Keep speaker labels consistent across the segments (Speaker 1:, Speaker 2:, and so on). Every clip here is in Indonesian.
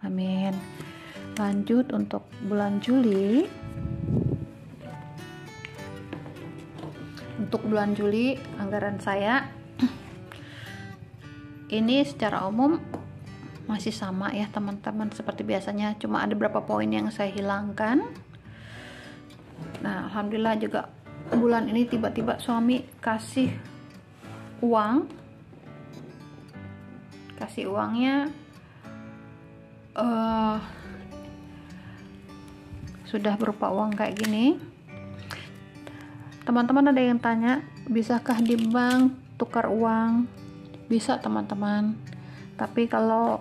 Speaker 1: Amin. Lanjut untuk bulan Juli. Untuk bulan Juli anggaran saya ini secara umum masih sama ya teman-teman, seperti biasanya, cuma ada beberapa poin yang saya hilangkan. Nah, alhamdulillah juga bulan ini tiba-tiba suami kasih uangnya sudah berupa uang kayak gini. Teman-teman ada yang tanya, bisakah di bank tukar uang? Bisa teman-teman, tapi kalau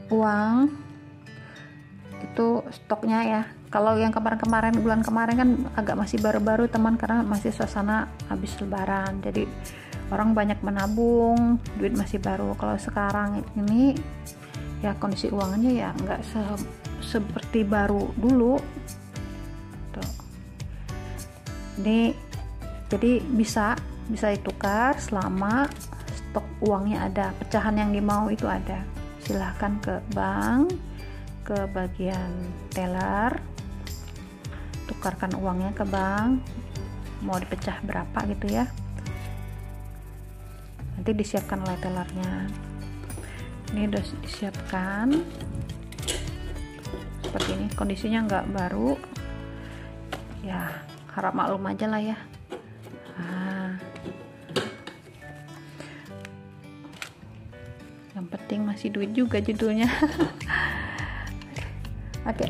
Speaker 1: uang itu stoknya ya, kalau yang kemarin-kemarin, bulan kemarin kan agak masih baru-baru teman, karena masih suasana habis lebaran, jadi orang banyak menabung, duit masih baru. Kalau sekarang ini ya kondisi uangnya ya nggak seperti baru dulu tuh. Ini jadi bisa ditukar selama stok uangnya ada, pecahan yang dimau itu ada. Silahkan ke bank, ke bagian teller, tukarkan uangnya ke bank, mau dipecah berapa gitu ya, nanti disiapkan oleh tellernya. Ini udah disiapkan seperti ini, kondisinya nggak baru ya, harap maklum aja lah ya. Yang penting masih duit juga judulnya. Oke.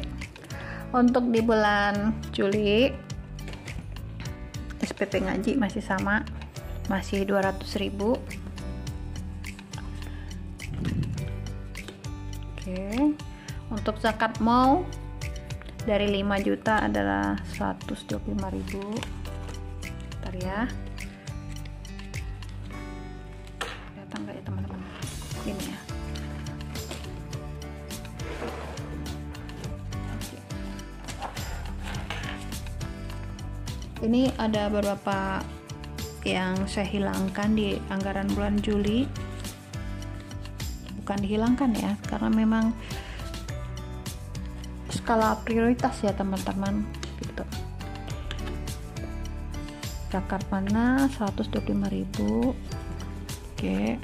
Speaker 1: Untuk di bulan Juli SPP ngaji masih sama, masih 200.000. Oke. Untuk zakat mal dari 5 juta adalah 125.000. Bentar ya. Kelihatan nggak ya teman-teman? Ini ya. Ini ada beberapa yang saya hilangkan di anggaran bulan Juli. Bukan dihilangkan ya, karena memang skala prioritas ya teman-teman gitu. Zakat mana 125.000. Oke.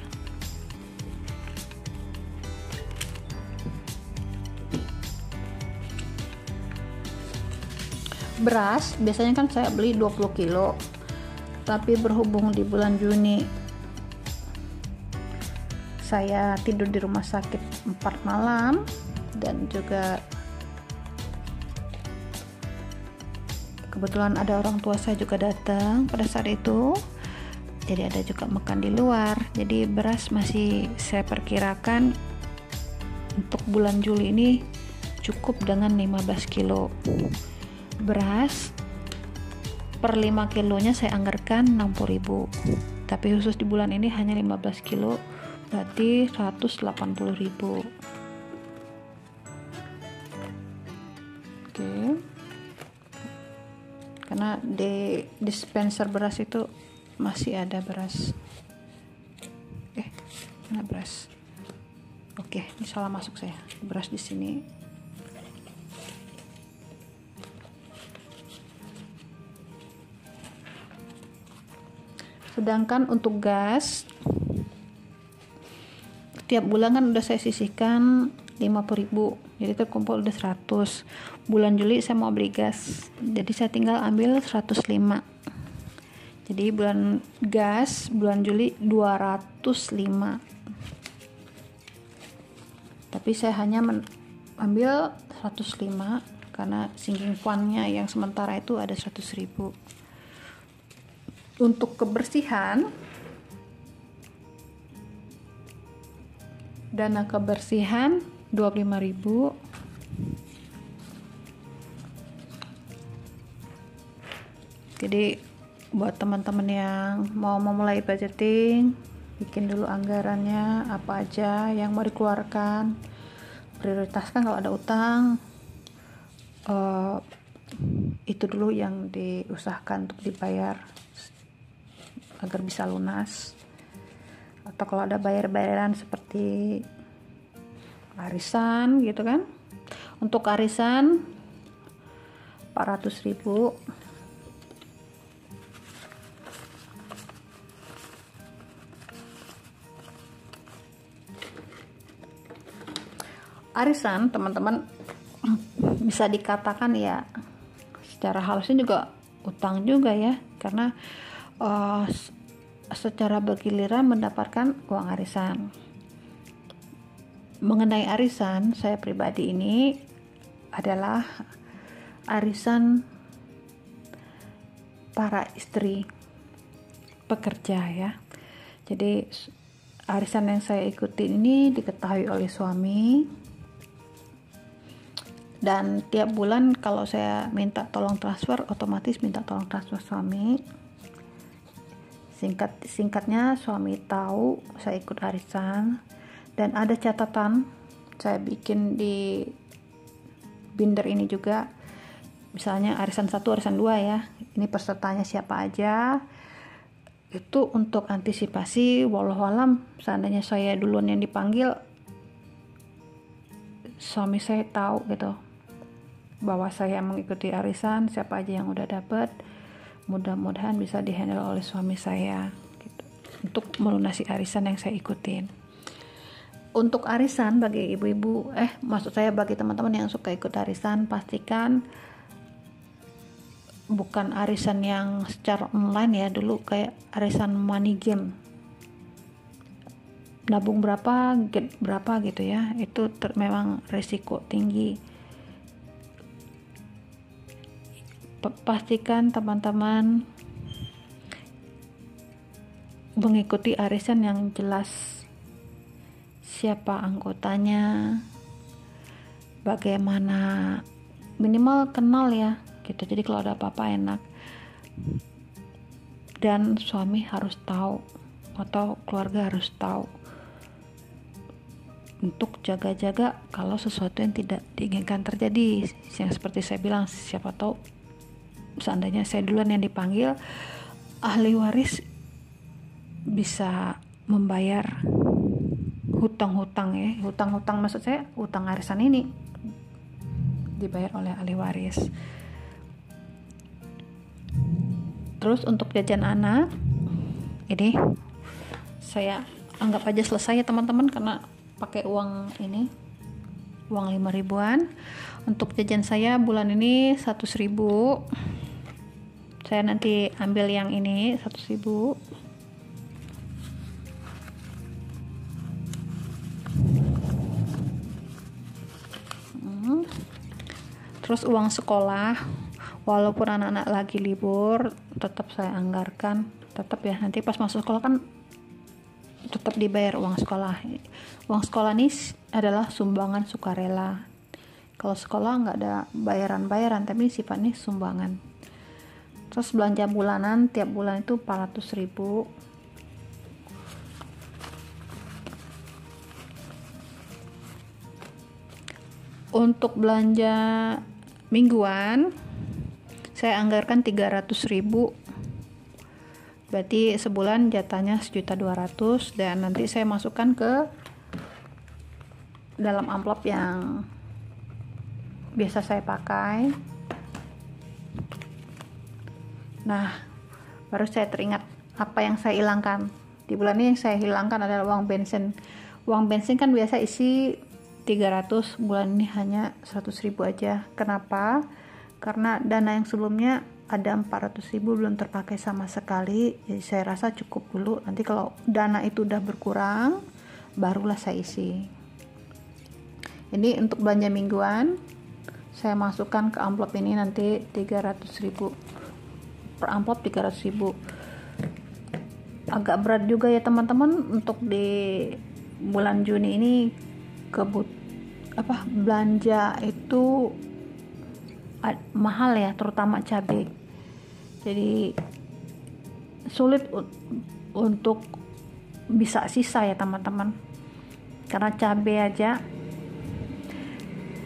Speaker 1: Beras biasanya kan saya beli 20 kilo, tapi berhubung di bulan Juni saya tidur di rumah sakit 4 malam dan juga kebetulan ada orang tua saya juga datang pada saat itu, jadi ada juga makan di luar, jadi beras masih saya perkirakan untuk bulan Juli ini cukup dengan 15 kilo beras. Per 5 kilonya saya anggarkan 60.000, tapi khusus di bulan ini hanya 15 kilo, berarti 180.000. Oke. Karena di dispenser beras itu masih ada beras. Mana beras? Oke, ini salah masuk saya. Beras di sini. Sedangkan untuk gas tiap bulan kan udah saya sisihkan 50.000, jadi terkumpul udah 100. Bulan Juli saya mau beli gas, jadi saya tinggal ambil 105. Jadi bulan Juli 205, tapi saya hanya ambil 105 karena sinking fund-nya yang sementara itu ada 100.000. Untuk kebersihan, dana kebersihan 25.000. Jadi buat teman-teman yang mau memulai budgeting, bikin dulu anggarannya apa aja yang mau dikeluarkan, prioritaskan kalau ada utang, itu dulu yang diusahakan untuk dibayar agar bisa lunas. Atau kalau ada bayar-bayaran seperti arisan gitu kan. Untuk arisan 400.000. Arisan teman-teman bisa dikatakan ya secara halusnya juga utang juga ya, karena secara bergiliran mendapatkan uang arisan. Mengenai arisan, saya pribadi ini adalah arisan para istri pekerja ya. Jadi arisan yang saya ikuti ini diketahui oleh suami, dan tiap bulan kalau saya minta tolong transfer, otomatis minta tolong transfer suami. Singkatnya suami tahu saya ikut arisan, dan ada catatan saya bikin di binder ini juga, misalnya arisan 1, arisan 2 ya, ini pesertanya siapa aja. Itu untuk antisipasi wallahualam seandainya saya duluan yang dipanggil, suami saya tahu gitu bahwa saya mengikuti arisan, siapa aja yang udah dapet, mudah-mudahan bisa dihandle oleh suami saya gitu, untuk melunasi arisan yang saya ikutin. Untuk arisan bagi ibu-ibu, maksud saya bagi teman-teman yang suka ikut arisan, pastikan bukan arisan yang secara online ya, dulu kayak arisan money game, nabung berapa get berapa gitu ya, itu memang risiko tinggi. Pastikan teman-teman mengikuti arisan yang jelas, siapa anggotanya, bagaimana, minimal kenal ya gitu, jadi kalau ada apa-apa enak. Dan suami harus tahu atau keluarga harus tahu, untuk jaga-jaga kalau sesuatu yang tidak diinginkan terjadi. Yang seperti saya bilang, siapa tahu seandainya saya duluan yang dipanggil, ahli waris bisa membayar hutang-hutang ya, hutang-hutang maksud saya hutang arisan ini dibayar oleh ahli waris. Terus untuk jajan anak ini saya anggap aja selesai ya teman-teman, karena pakai uang ini, uang 5.000-an. Untuk jajan saya bulan ini 100.000. Saya nanti ambil yang ini 100.000. Terus uang sekolah, walaupun anak-anak lagi libur, tetap saya anggarkan, tetap ya, nanti pas masuk sekolah kan tetap dibayar uang sekolah. Uang sekolah ini adalah sumbangan sukarela. Kalau sekolah nggak ada bayaran-bayaran, tapi sifatnya sumbangan. Terus belanja bulanan, tiap bulan itu 400.000. Untuk belanja mingguan saya anggarkan 300.000, berarti sebulan jatahnya 1.200.000, dan nanti saya masukkan ke dalam amplop yang biasa saya pakai. Nah, baru saya teringat apa yang saya hilangkan di bulan ini. Yang saya hilangkan adalah uang bensin. Uang bensin kan biasa isi 300, bulan ini hanya 100.000 aja. Kenapa? Karena dana yang sebelumnya ada 400.000 belum terpakai sama sekali, jadi saya rasa cukup dulu. Nanti kalau dana itu udah berkurang, barulah saya isi. Ini untuk belanja mingguan, saya masukkan ke amplop ini nanti 300.000 per amplop, 300.000. Agak berat juga ya teman-teman untuk di bulan Juni ini. Belanja itu mahal ya, terutama cabai. Jadi sulit untuk bisa sisa ya teman-teman, karena cabai aja,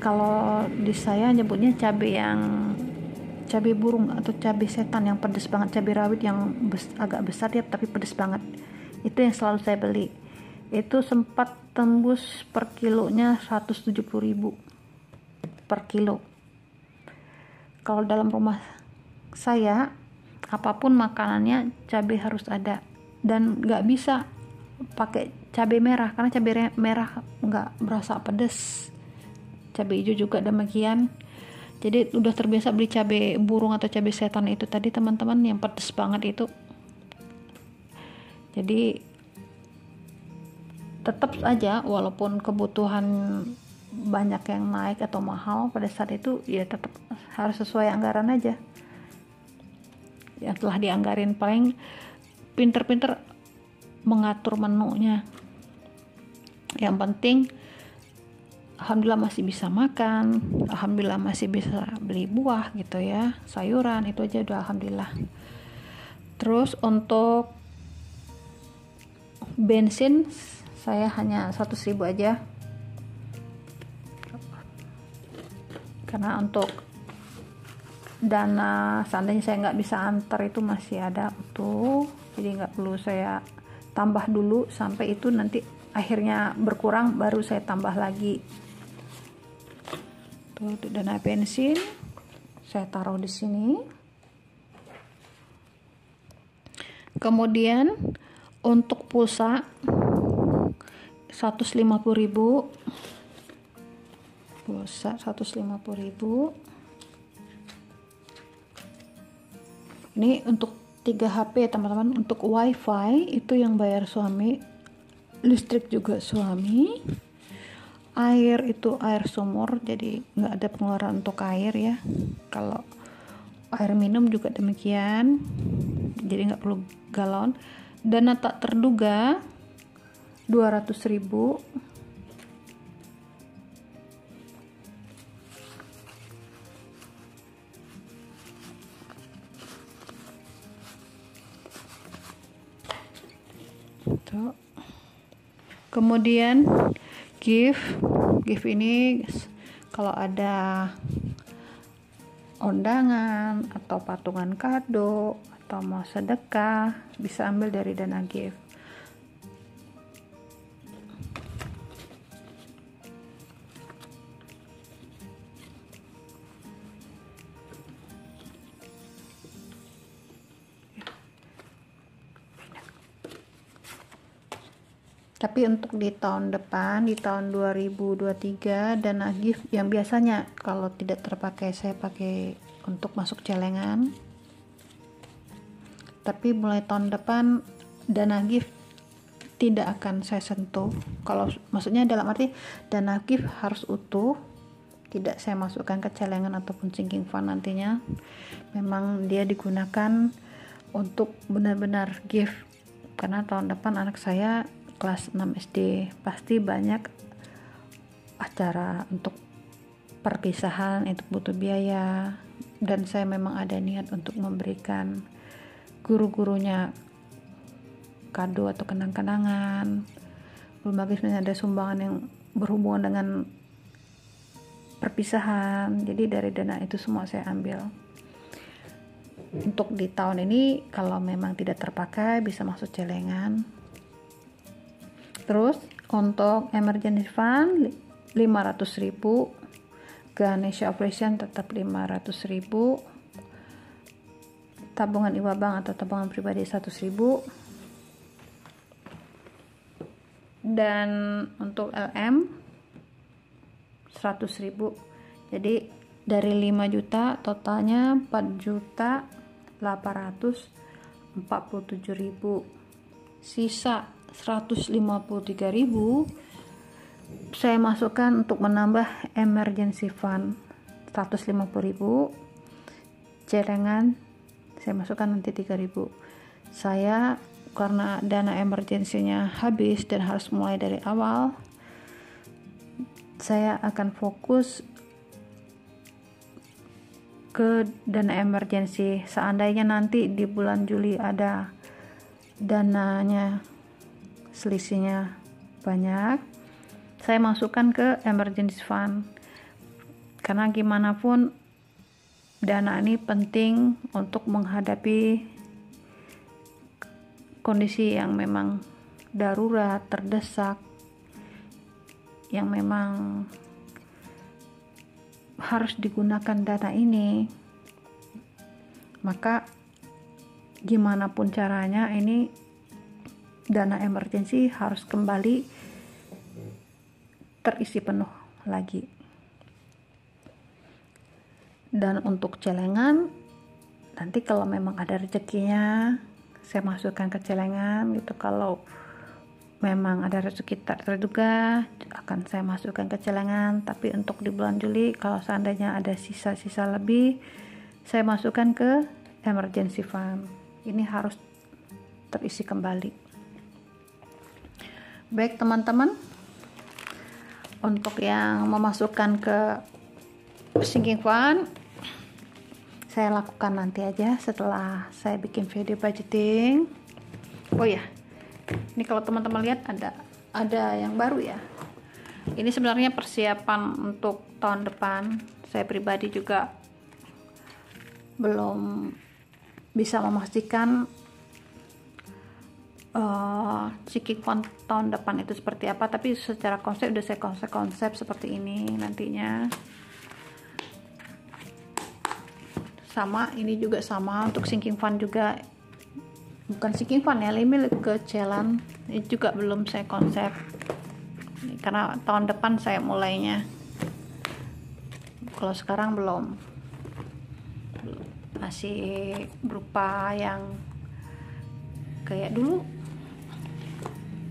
Speaker 1: kalau di saya nyebutnya cabai burung atau cabai setan yang pedas banget, cabai rawit yang agak besar ya tapi pedas banget, itu yang selalu saya beli. itu sempat tembus per kilonya 170.000 per kilo. Kalau dalam rumah saya apapun makanannya cabai harus ada, dan nggak bisa pakai cabai merah karena cabai merah nggak berasa pedes, cabai hijau juga demikian. Jadi udah terbiasa beli cabai burung atau cabai setan itu tadi teman-teman, yang pedes banget itu. Jadi tetap aja walaupun kebutuhan banyak yang naik atau mahal pada saat itu, ya tetap harus sesuai anggaran aja yang telah dianggarin. Paling pinter-pinter mengatur menunya. Yang penting alhamdulillah masih bisa makan, alhamdulillah masih bisa beli buah gitu ya, sayuran, itu aja udah alhamdulillah. Terus untuk bensin saya hanya 100.000 aja, karena untuk dana seandainya saya nggak bisa antar itu masih ada utuh, jadi nggak perlu saya tambah dulu sampai itu nanti akhirnya berkurang baru saya tambah lagi. Tuh, dana bensin saya taruh di sini. Kemudian untuk pulsa 150.000, pulsa 150.000. Ini untuk 3 HP teman-teman. Untuk wifi itu yang bayar suami, listrik juga suami, air itu air sumur, jadi nggak ada pengeluaran untuk air ya. Kalau air minum juga demikian, jadi nggak perlu galon. Dana tak terduga 200.000. Kemudian gift ini kalau ada undangan atau patungan kado atau mau sedekah bisa ambil dari dana gift. Tapi untuk di tahun depan, di tahun 2023, dana gift yang biasanya kalau tidak terpakai saya pakai untuk masuk celengan. Tapi mulai tahun depan dana gift tidak akan saya sentuh. Kalau maksudnya dalam arti dana gift harus utuh, tidak saya masukkan ke celengan ataupun sinking fund nantinya. Memang dia digunakan untuk benar-benar gift, karena tahun depan anak saya kelas 6 SD, pasti banyak acara untuk perpisahan, itu butuh biaya, dan saya memang ada niat untuk memberikan guru-gurunya kado atau kenang-kenangan. Belum lagi sebenarnya ada sumbangan yang berhubungan dengan perpisahan, jadi dari dana itu semua saya ambil. Untuk di tahun ini kalau memang tidak terpakai bisa masuk celengan. Terus untuk emergency fund 500.000, Ganesha operation tetap 500.000, tabungan iwa bank atau tabungan pribadi 100.000, dan untuk LM 100.000. Jadi dari 5 juta totalnya 4.847.000, sisa 153.000 saya masukkan untuk menambah emergency fund. 150.000 celengan saya masukkan nanti 3.000. Saya karena dana emergensinya habis dan harus mulai dari awal, saya akan fokus ke dana emergensi. Seandainya nanti di bulan Juli ada dananya selisihnya banyak, saya masukkan ke emergency fund, karena gimana pun dana ini penting untuk menghadapi kondisi yang memang darurat, terdesak, yang memang harus digunakan dana ini, maka gimana pun caranya ini dana emergensi harus kembali terisi penuh lagi. Dan untuk celengan, nanti kalau memang ada rezekinya saya masukkan ke celengan gitu. Kalau memang ada rezeki tak terduga akan saya masukkan ke celengan. Tapi untuk di bulan Juli, kalau seandainya ada sisa-sisa lebih, saya masukkan ke emergency fund. Ini harus terisi kembali. Baik teman-teman, untuk yang memasukkan ke sinking fund, saya lakukan nanti aja setelah saya bikin video budgeting. Oh ya, ini kalau teman-teman lihat ada yang baru ya. Ini sebenarnya persiapan untuk tahun depan. Saya pribadi juga belum bisa memastikan sinking fund tahun depan itu seperti apa, tapi secara konsep udah saya konsep seperti ini nantinya. Sama, ini juga sama untuk sinking fund juga, bukan sinking fund ya, ini kecilan, ini juga belum saya konsep karena tahun depan saya mulainya. Kalau sekarang belum, masih berupa yang kayak dulu,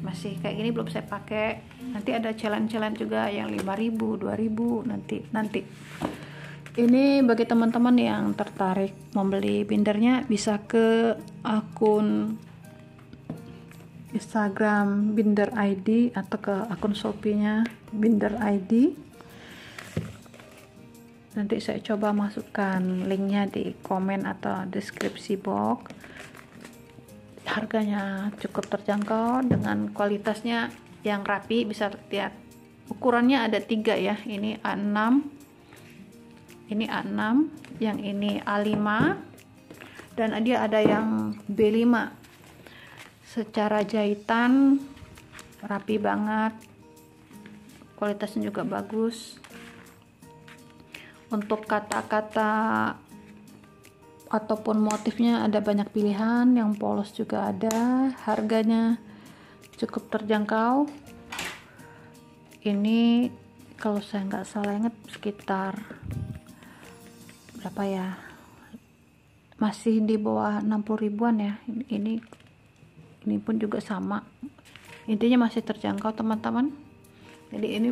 Speaker 1: masih kayak gini, belum saya pakai. Nanti ada challenge juga yang 5.000, 2.000 nanti. Ini bagi teman-teman yang tertarik membeli bindernya, bisa ke akun Instagram Binder ID atau ke akun Shopee-nya Binder ID. Nanti saya coba masukkan linknya di komen atau deskripsi box. Harganya cukup terjangkau dengan kualitasnya yang rapi. Bisa lihat ukurannya ada 3 ya, ini A6, ini A6, yang ini A5, dan dia ada yang B5. Secara jahitan rapi banget, kualitasnya juga bagus. Untuk kata-kata ataupun motifnya ada banyak pilihan, yang polos juga ada. Harganya cukup terjangkau. Ini kalau saya nggak salah ingat sekitar berapa ya, masih di bawah 60 ribuan ya. Ini pun juga sama, intinya masih terjangkau teman-teman. Jadi ini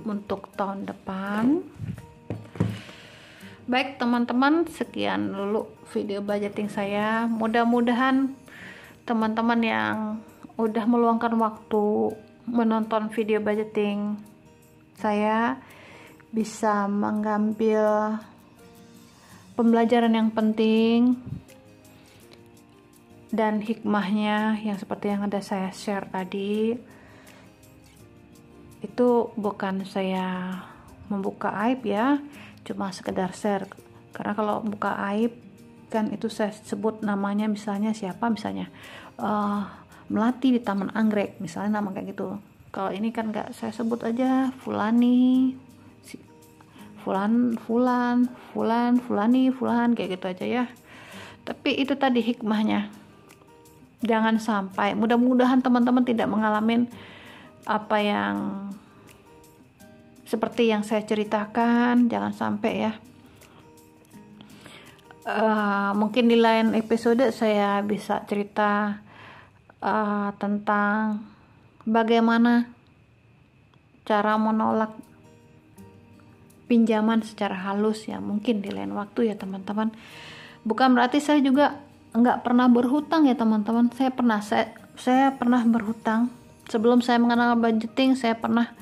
Speaker 1: untuk tahun depan. Baik teman-teman, sekian dulu video budgeting saya. Mudah-mudahan teman-teman yang udah meluangkan waktu menonton video budgeting saya bisa mengambil pembelajaran yang penting dan hikmahnya, yang seperti yang ada saya share tadi. Itu bukan saya membuka aib ya, cuma sekedar share. Karena kalau buka aib kan itu saya sebut namanya, misalnya siapa, misalnya Melati di Taman Anggrek misalnya, nama kayak gitu. Kalau ini kan nggak, saya sebut aja Fulani, Fulan kayak gitu aja ya. Tapi itu tadi hikmahnya, jangan sampai, mudah-mudahan teman-teman tidak mengalami apa yang seperti yang saya ceritakan, jangan sampai ya. Mungkin di lain episode saya bisa cerita tentang bagaimana cara menolak pinjaman secara halus ya, mungkin di lain waktu ya teman-teman. Bukan berarti saya juga nggak pernah berhutang ya teman-teman. Saya pernah berhutang sebelum saya mengenal budgeting. Saya pernah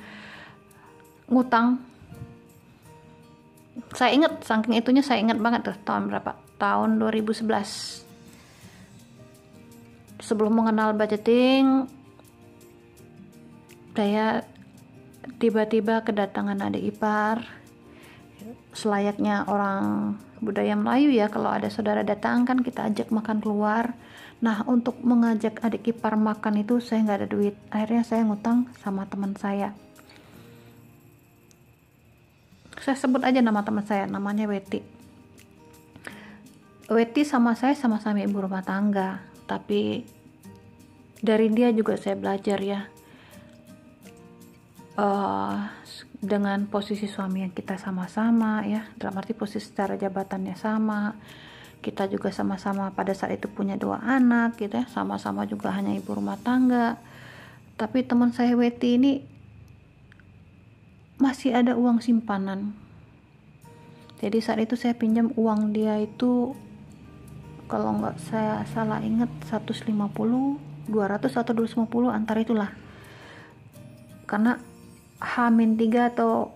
Speaker 1: ngutang. Saya ingat, saking itunya saya ingat banget tuh, tahun berapa, tahun 2011 sebelum mengenal budgeting. Saya tiba-tiba kedatangan adik ipar. Selayaknya orang budaya Melayu ya, kalau ada saudara datang kan kita ajak makan keluar. Nah, untuk mengajak adik ipar makan itu saya nggak ada duit. Akhirnya saya ngutang sama teman saya. Saya sebut aja nama teman saya, namanya Weti. Weti sama saya sama-sama ibu rumah tangga, tapi dari dia juga saya belajar ya, dengan posisi suami yang kita sama-sama ya, dalam arti posisi secara jabatannya sama, kita juga sama-sama pada saat itu punya 2 anak gitu ya, sama-sama juga hanya ibu rumah tangga. Tapi teman saya Weti ini masih ada uang simpanan. Jadi saat itu saya pinjam uang dia itu, kalau nggak saya salah ingat 150, 200 atau 250 antara itulah. Karena H-3 atau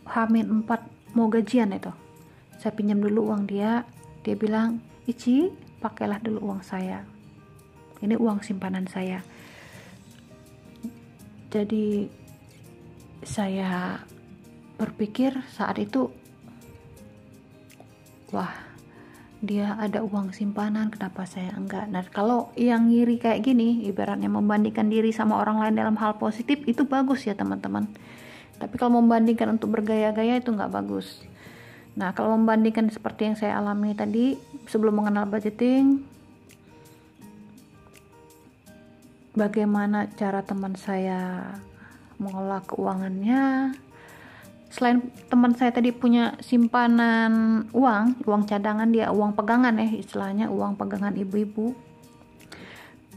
Speaker 1: H-4 mau gajian itu, saya pinjam dulu uang dia. Dia bilang, Ici pakailah dulu uang saya, ini uang simpanan saya. Jadi saya berpikir saat itu, wah, dia ada uang simpanan, kenapa saya enggak? Nah, kalau yang ngiri kayak gini, ibaratnya membandingkan diri sama orang lain dalam hal positif, itu bagus ya teman-teman. Tapi kalau membandingkan untuk bergaya-gaya itu nggak bagus. Nah, kalau membandingkan seperti yang saya alami tadi, sebelum mengenal budgeting, bagaimana cara teman saya mengelola keuangannya. Selain teman saya tadi punya simpanan uang cadangan dia, uang pegangan ya istilahnya, uang pegangan ibu-ibu.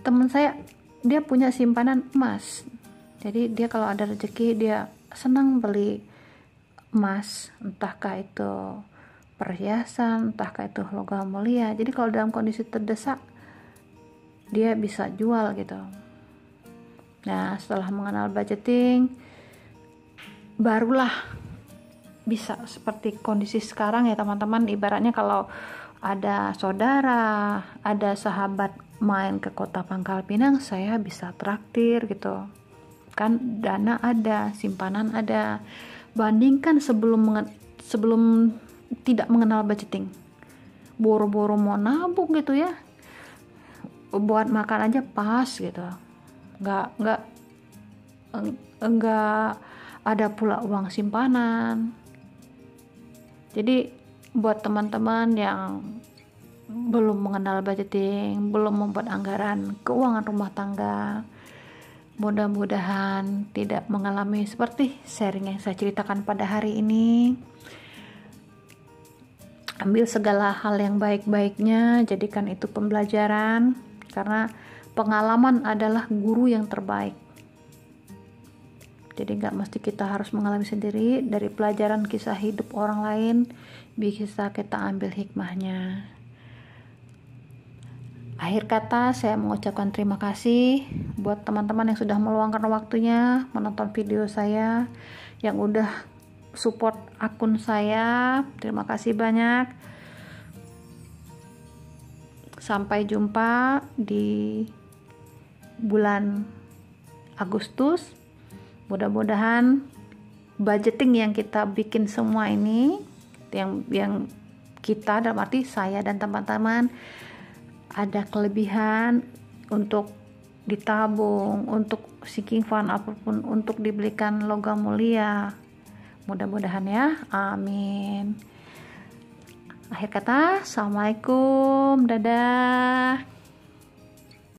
Speaker 1: Teman saya dia punya simpanan emas. Jadi dia kalau ada rezeki dia senang beli emas, entahkah itu perhiasan, entahkah itu logam mulia. Jadi kalau dalam kondisi terdesak dia bisa jual gitu. Nah, setelah mengenal budgeting, barulah bisa seperti kondisi sekarang ya teman-teman. Ibaratnya kalau ada saudara, ada sahabat main ke kota Pangkal Pinang, saya bisa traktir gitu kan, dana ada, simpanan ada. Bandingkan sebelum tidak mengenal budgeting, boro-boro mau nabung gitu ya, buat makan aja pas gitu, nggak ada pula uang simpanan. Jadi buat teman-teman yang belum mengenal budgeting, belum membuat anggaran keuangan rumah tangga, mudah-mudahan tidak mengalami seperti sharing yang saya ceritakan pada hari ini. Ambil segala hal yang baik-baiknya, jadikan itu pembelajaran, karena pengalaman adalah guru yang terbaik. Jadi nggak mesti kita harus mengalami sendiri. Dari pelajaran kisah hidup orang lain bisa kita ambil hikmahnya. Akhir kata saya mengucapkan terima kasih buat teman-teman yang sudah meluangkan waktunya menonton video saya, yang udah support akun saya. Terima kasih banyak. Sampai jumpa di bulan Agustus. Mudah-mudahan budgeting yang kita bikin semua ini, yang kita dalam arti saya dan teman-teman, ada kelebihan untuk ditabung, untuk sinking fund apapun, untuk dibelikan logam mulia. Mudah-mudahan ya, amin. Akhir kata, assalamualaikum, dadah.